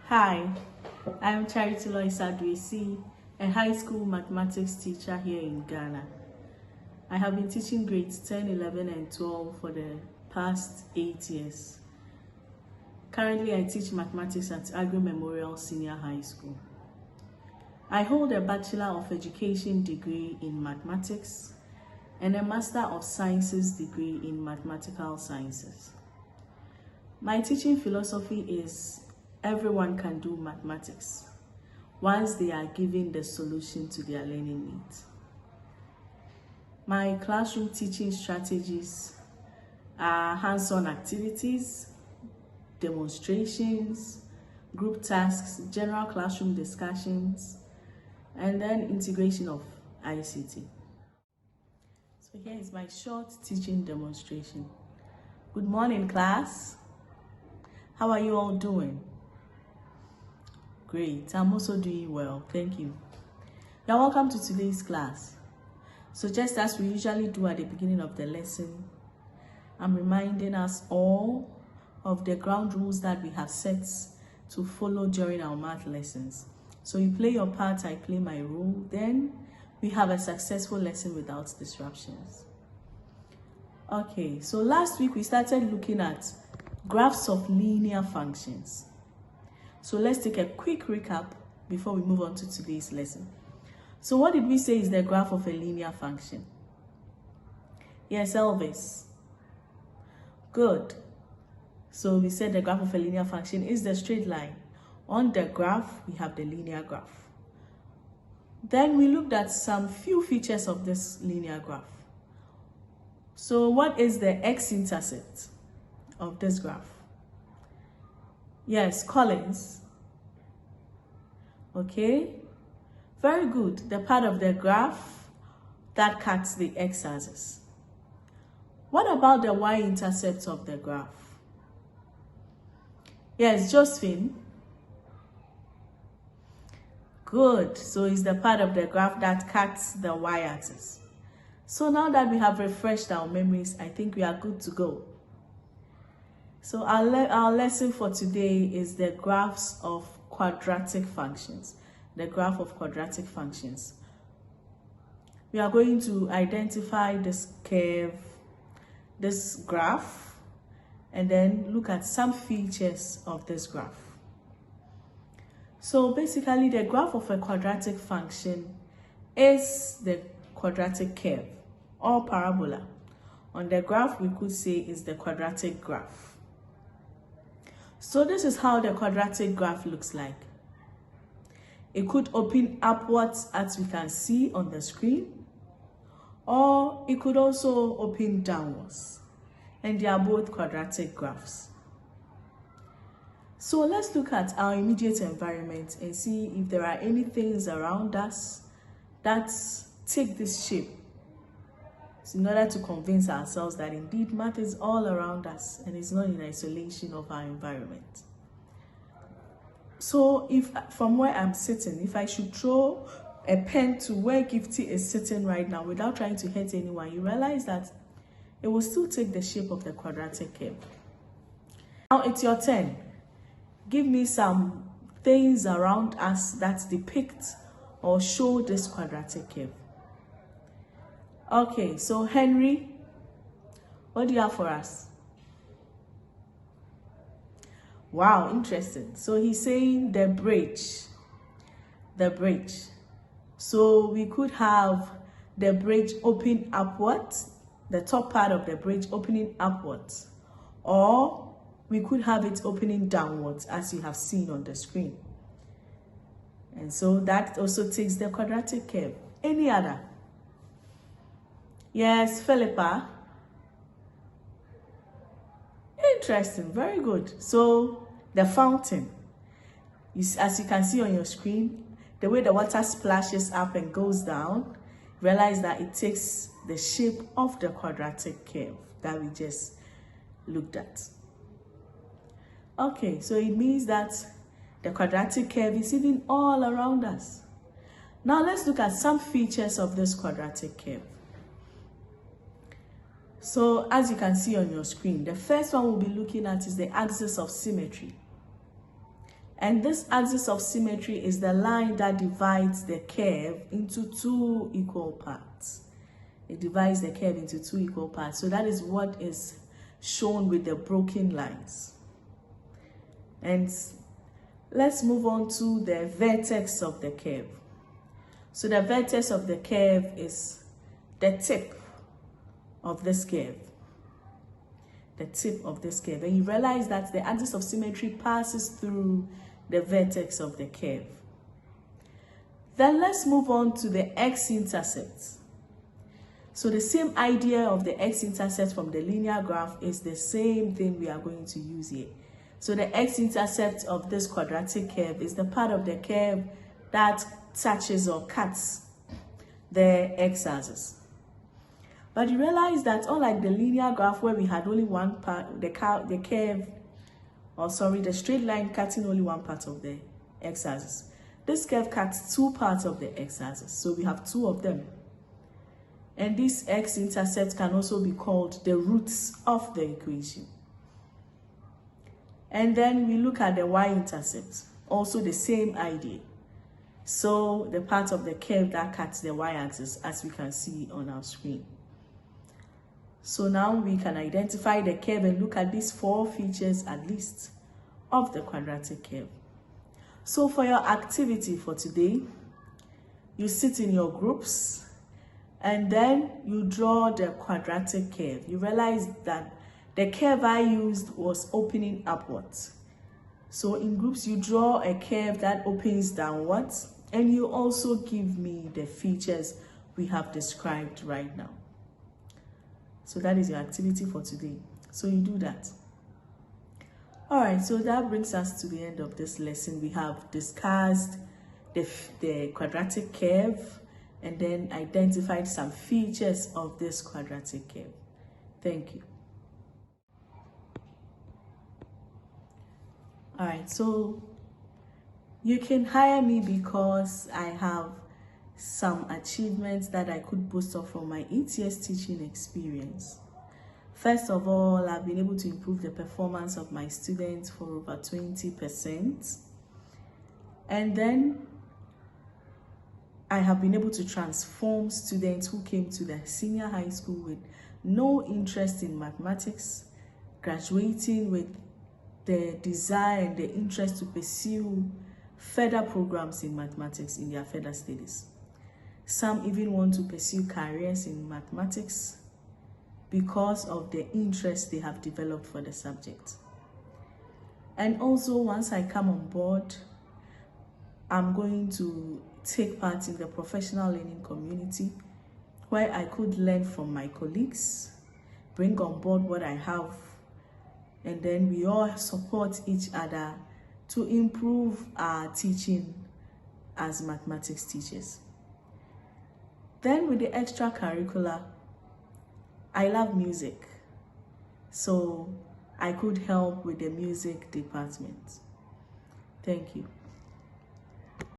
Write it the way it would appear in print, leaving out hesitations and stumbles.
Hi, I am Adoasi, a high school mathematics teacher here in Ghana. I have been teaching grades 10, 11, and 12 for the past 8 years. Currently, I teach mathematics at Agri Memorial Senior High School. I hold a Bachelor of Education degree in mathematics and a Master of Sciences degree in mathematical sciences. My teaching philosophy is everyone can do mathematics once they are given the solution to their learning needs. My classroom teaching strategies are hands-on activities, demonstrations, group tasks, general classroom discussions, and then integration of ICT. So here is my short teaching demonstration. Good morning, class. How are you all doing? Great, I'm also doing well, thank you. You're welcome to today's class. So just as we usually do at the beginning of the lesson, I'm reminding us all of the ground rules that we have set to follow during our math lessons. So you play your part, I play my role, then we have a successful lesson without disruptions. Okay, so last week we started looking at graphs of linear functions. So let's take a quick recap before we move on to today's lesson. So what did we say is the graph of a linear function? Yes, Elvis. Good. So we said the graph of a linear function is the straight line. On the graph, we have the linear graph. Then we looked at some few features of this linear graph. So what is the x-intercept of this graph? Yes, Collins. Okay, very good. The part of the graph that cuts the x-axis. What about the y-intercept of the graph? Yes, Josephine. Good. So it's the part of the graph that cuts the y-axis. So now that we have refreshed our memories, I think we are good to go. So our lesson for today is the graphs of quadratic functions. The graph of quadratic functions. We are going to identify this curve, this graph, and then look at some features of this graph. So basically, the graph of a quadratic function is the quadratic curve or parabola. On the graph, we could say is the quadratic graph. So this is how the quadratic graph looks like. It could open upwards, as we can see on the screen, or it could also open downwards, and they are both quadratic graphs. So let's look at our immediate environment and see if there are any things around us that take this shape, in order to convince ourselves that indeed math is all around us and is not in isolation of our environment. So if from where I'm sitting, if I should throw a pen to where Gifty is sitting right now without trying to hurt anyone, you realize that it will still take the shape of the quadratic curve. Now it's your turn. Give me some things around us that depict or show this quadratic curve. Okay, so Henry, what do you have for us? Wow, interesting. So he's saying the bridge. The bridge. So we could have the bridge open upwards, the top part of the bridge opening upwards, or we could have it opening downwards, as you have seen on the screen. And so that also takes the quadratic curve. Any other? Yes, Philippa. Interesting, very good. So the fountain, as you can see on your screen, the way the water splashes up and goes down, realize that it takes the shape of the quadratic curve that we just looked at. Okay, so it means that the quadratic curve is even all around us. Now let's look at some features of this quadratic curve. So as you can see on your screen, the first one we'll be looking at is the axis of symmetry. And this axis of symmetry is the line that divides the curve into two equal parts. It divides the curve into two equal parts. So that is what is shown with the broken lines. And let's move on to the vertex of the curve. So the vertex of the curve is the tip of this curve. The tip of this curve. And you realize that the axis of symmetry passes through the vertex of the curve. Then let's move on to the x-intercept. So the same idea of the x-intercept from the linear graph is the same thing we are going to use here. So the x-intercept of this quadratic curve is the part of the curve that touches or cuts the x-axis. But you realize that unlike the linear graph where we had only one part, the straight line cutting only one part of the x-axis. This curve cuts two parts of the x-axis, so we have two of them. And this x-intercept can also be called the roots of the equation. And then we look at the y-intercept, also the same idea. So the part of the curve that cuts the y-axis, as we can see on our screen. So now we can identify the curve and look at these four features at least of the quadratic curve. So for your activity for today, you sit in your groups and then you draw the quadratic curve. You realize that the curve I used was opening upwards. So in groups, you draw a curve that opens downwards, and you also give me the features we have described right now. So that is your activity for today. So you do that. All right, so that brings us to the end of this lesson. We have discussed the quadratic curve and then identified some features of this quadratic curve. Thank you. All right, so you can hire me because I have some achievements that I could boast of from my 8 years teaching experience. First of all, I've been able to improve the performance of my students for over 20%. And then I have been able to transform students who came to the senior high school with no interest in mathematics, graduating with the desire and the interest to pursue further programs in mathematics in their further studies. Some even want to pursue careers in mathematics because of the interest they have developed for the subject. And also, once I come on board, I'm going to take part in the professional learning community where I could learn from my colleagues, bring on board what I have, and then we all support each other to improve our teaching as mathematics teachers. Then with the extracurricular, I love music, so I could help with the music department. Thank you.